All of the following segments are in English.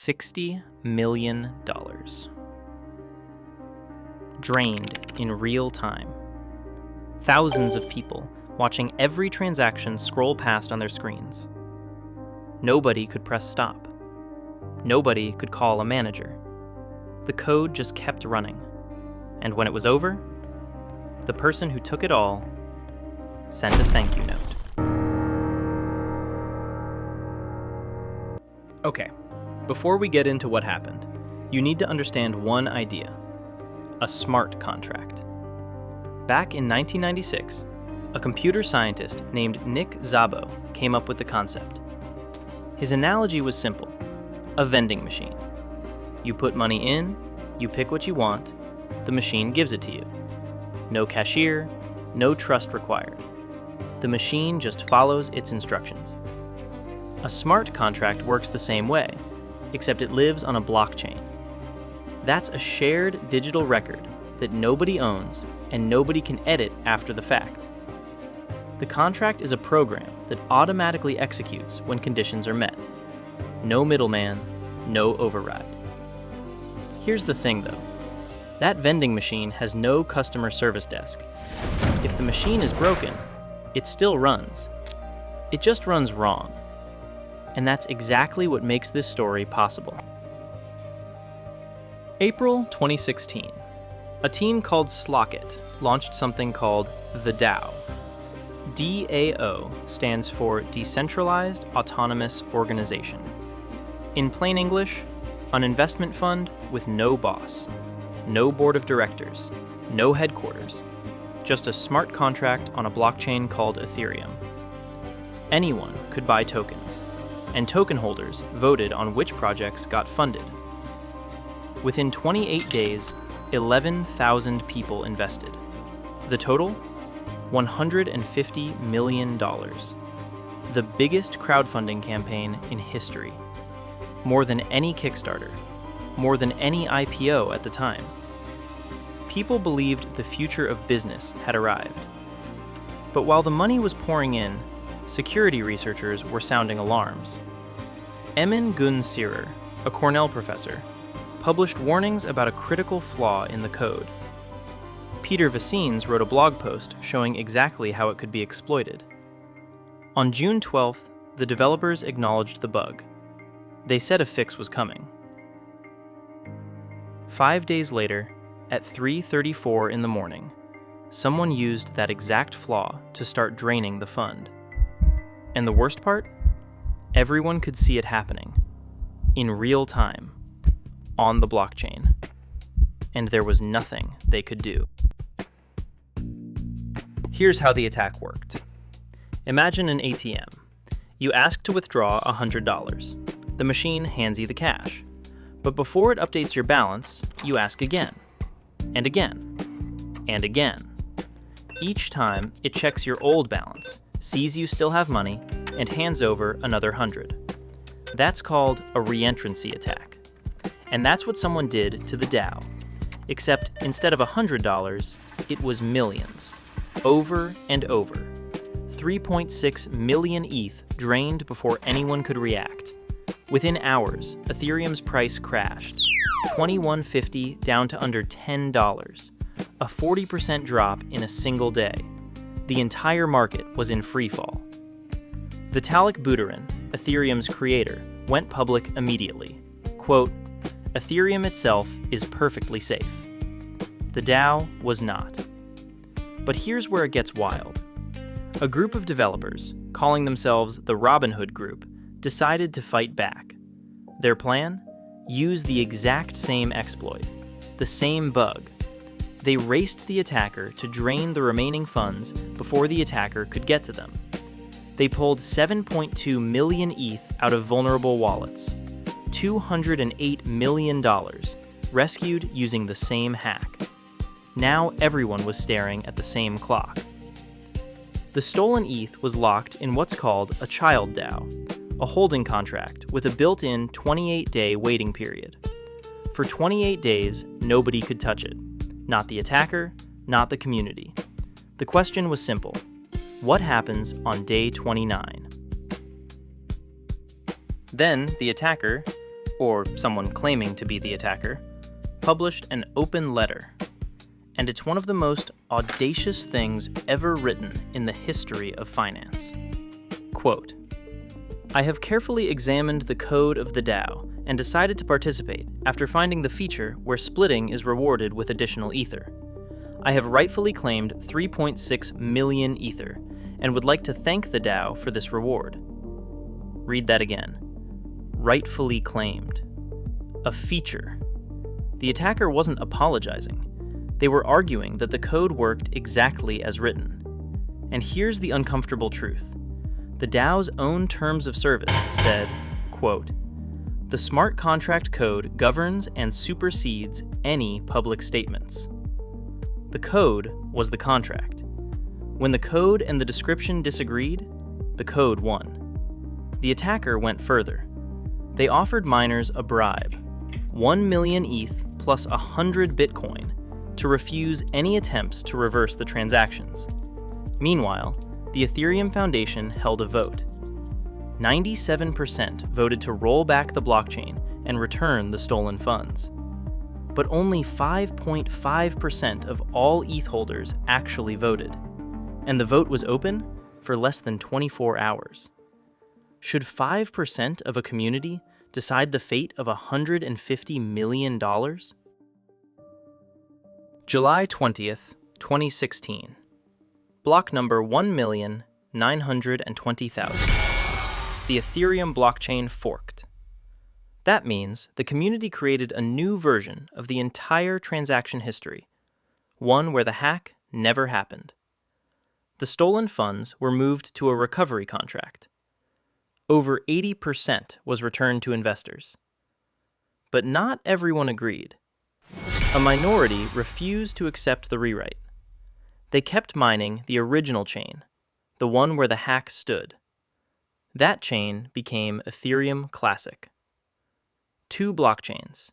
$60 million. Drained in real time. Thousands of people watching every transaction scroll past on their screens. Nobody could press stop. Nobody could call a manager. The code just kept running. And when it was over, the person who took it all sent a thank you note. Okay, before we get into what happened, you need to understand one idea: a smart contract. Back in 1996, a computer scientist named Nick Szabo came up with the concept. His analogy was simple: a vending machine. You put money in, you pick what you want, the machine gives it to you. No cashier, no trust required. The machine just follows its instructions. A smart contract works the same way, except it lives on a blockchain. That's a shared digital record that nobody owns and nobody can edit after the fact. The contract is a program that automatically executes when conditions are met. No middleman, no override. Here's the thing though. That vending machine has no customer service desk. If the machine is broken, it still runs. It just runs wrong. And that's exactly what makes this story possible. April 2016. A team called Slockit launched something called the DAO. DAO stands for Decentralized Autonomous Organization. In plain English, an investment fund with no boss, no board of directors, no headquarters, just a smart contract on a blockchain called Ethereum. Anyone could buy tokens, and token holders voted on which projects got funded. Within 28 days, 11,000 people invested. The total? $150 million. The biggest crowdfunding campaign in history. More than any Kickstarter. More than any IPO at the time. People believed the future of business had arrived. But while the money was pouring in, security researchers were sounding alarms. Emin Gün Sirer, a Cornell professor, published warnings about a critical flaw in the code. Peter Vecines wrote a blog post showing exactly how it could be exploited. On June 12th, the developers acknowledged the bug. They said a fix was coming. 5 days later, at 3:34 in the morning, someone used that exact flaw to start draining the fund. And the worst part? Everyone could see it happening, in real time, on the blockchain. And there was nothing they could do. Here's how the attack worked. Imagine an ATM. You ask to withdraw $100. The machine hands you the cash. But before it updates your balance, you ask again, and again, and again. Each time, it checks your old balance, sees you still have money, and hands over another 100. That's called a reentrancy attack. And that's what someone did to the DAO. Except instead of $100, it was millions. Over and over. 3.6 million ETH drained before anyone could react. Within hours, Ethereum's price crashed. $21.50 down to under $10. A 40% drop in a single day. The entire market was in freefall. Vitalik Buterin, Ethereum's creator, went public immediately. Quote, "Ethereum itself is perfectly safe." The DAO was not. But here's where it gets wild. A group of developers, calling themselves the Robinhood Group, decided to fight back. Their plan? Use the exact same exploit, the same bug. They raced the attacker to drain the remaining funds before the attacker could get to them. They pulled 7.2 million ETH out of vulnerable wallets, $208 million, rescued using the same hack. Now everyone was staring at the same clock. The stolen ETH was locked in what's called a child DAO, a holding contract with a built-in 28-day waiting period. For 28 days, nobody could touch it. Not the attacker, not the community. The question was simple. What happens on day 29? Then the attacker or someone claiming to be the attacker, published an open letter. And it's one of the most audacious things ever written in the history of finance. Quote, "I have carefully examined the code of the DAO and decided to participate after finding the feature where splitting is rewarded with additional Ether. I have rightfully claimed 3.6 million Ether and would like to thank the DAO for this reward." Read that again. Rightfully claimed. A feature. The attacker wasn't apologizing. They were arguing that the code worked exactly as written. And here's the uncomfortable truth. The DAO's own terms of service said, quote, "The smart contract code governs and supersedes any public statements." The code was the contract. When the code and the description disagreed, the code won. The attacker went further. They offered miners a bribe, 1 million ETH plus 100 Bitcoin, to refuse any attempts to reverse the transactions. Meanwhile, the Ethereum Foundation held a vote. 97% voted to roll back the blockchain and return the stolen funds. But only 5.5% of all ETH holders actually voted, and the vote was open for less than 24 hours. Should 5% of a community decide the fate of $150 million? July 20th, 2016. Block number 1,920,000. The Ethereum blockchain forked. That means the community created a new version of the entire transaction history, one where the hack never happened. The stolen funds were moved to a recovery contract. Over 80% was returned to investors. But not everyone agreed. A minority refused to accept the rewrite. They kept mining the original chain, the one where the hack stood. That chain became Ethereum Classic. 2 blockchains,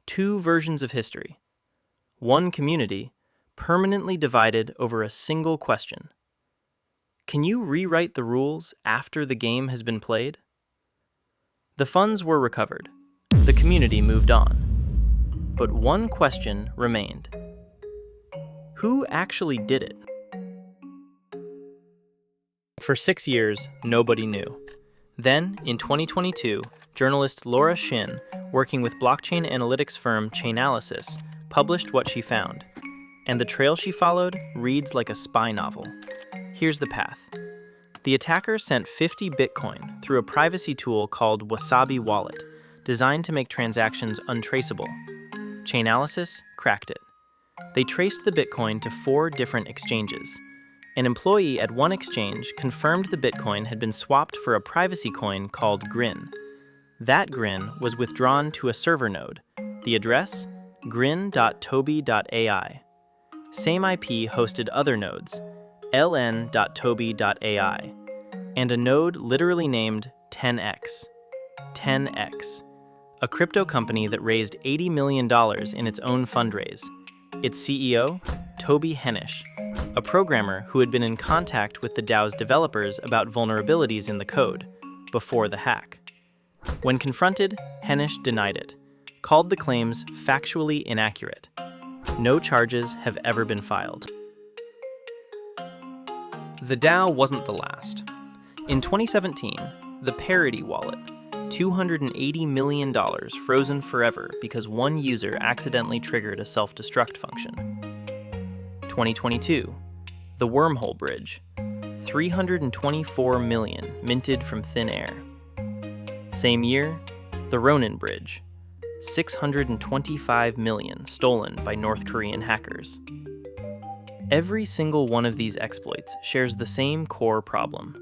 2 versions of history, 1 community permanently divided over a single question. Can you rewrite the rules after the game has been played? The funds were recovered. The community moved on. But one question remained. Who actually did it? For 6 years, nobody knew. Then, in 2022, journalist Laura Shin, working with blockchain analytics firm Chainalysis, published what she found. And the trail she followed reads like a spy novel. Here's the path. The attacker sent 50 Bitcoin through a privacy tool called Wasabi Wallet, designed to make transactions untraceable. Chainalysis cracked it. They traced the Bitcoin to 4 different exchanges. An employee at one exchange confirmed the Bitcoin had been swapped for a privacy coin called Grin. That Grin was withdrawn to a server node. The address? grin.toby.ai. Same IP hosted other nodes, ln.toby.ai, and a node literally named 10x. 10x, a crypto company that raised $80 million in its own fundraise. Its CEO, Toby Hennish, a programmer who had been in contact with the DAO's developers about vulnerabilities in the code before the hack. When confronted, Hennish denied it, called the claims factually inaccurate. No charges have ever been filed. The DAO wasn't the last. In 2017, the Parity wallet, $280 million frozen forever because one user accidentally triggered a self-destruct function. 2022, the Wormhole Bridge, $324 million minted from thin air. Same year, the Ronin Bridge, $625 million stolen by North Korean hackers. Every single one of these exploits shares the same core problem.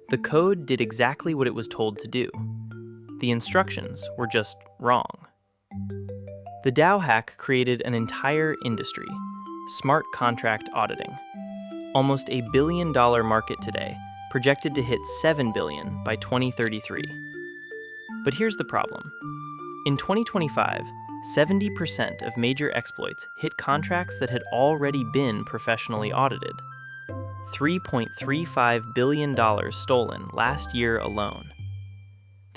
The code did exactly what it was told to do. The instructions were just wrong. The DAO hack created an entire industry, smart contract auditing. Almost $1 billion market today, projected to hit $7 billion by 2033. But here's the problem. In 2025, 70% of major exploits hit contracts that had already been professionally audited. $3.35 billion stolen last year alone.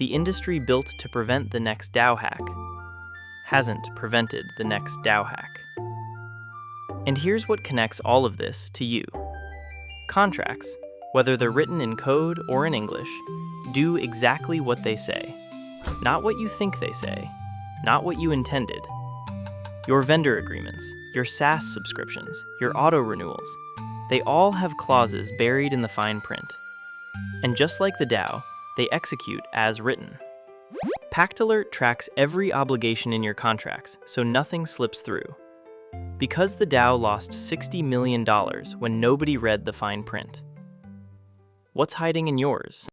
The industry built to prevent the next DAO hack hasn't prevented the next DAO hack. And here's what connects all of this to you. Contracts, whether they're written in code or in English, do exactly what they say. Not what you think they say, not what you intended. Your vendor agreements, your SaaS subscriptions, your auto renewals, they all have clauses buried in the fine print. And just like the DAO, they execute as written. Pact Alert tracks every obligation in your contracts, so nothing slips through. Because the DAO lost $60 million when nobody read the fine print. What's hiding in yours?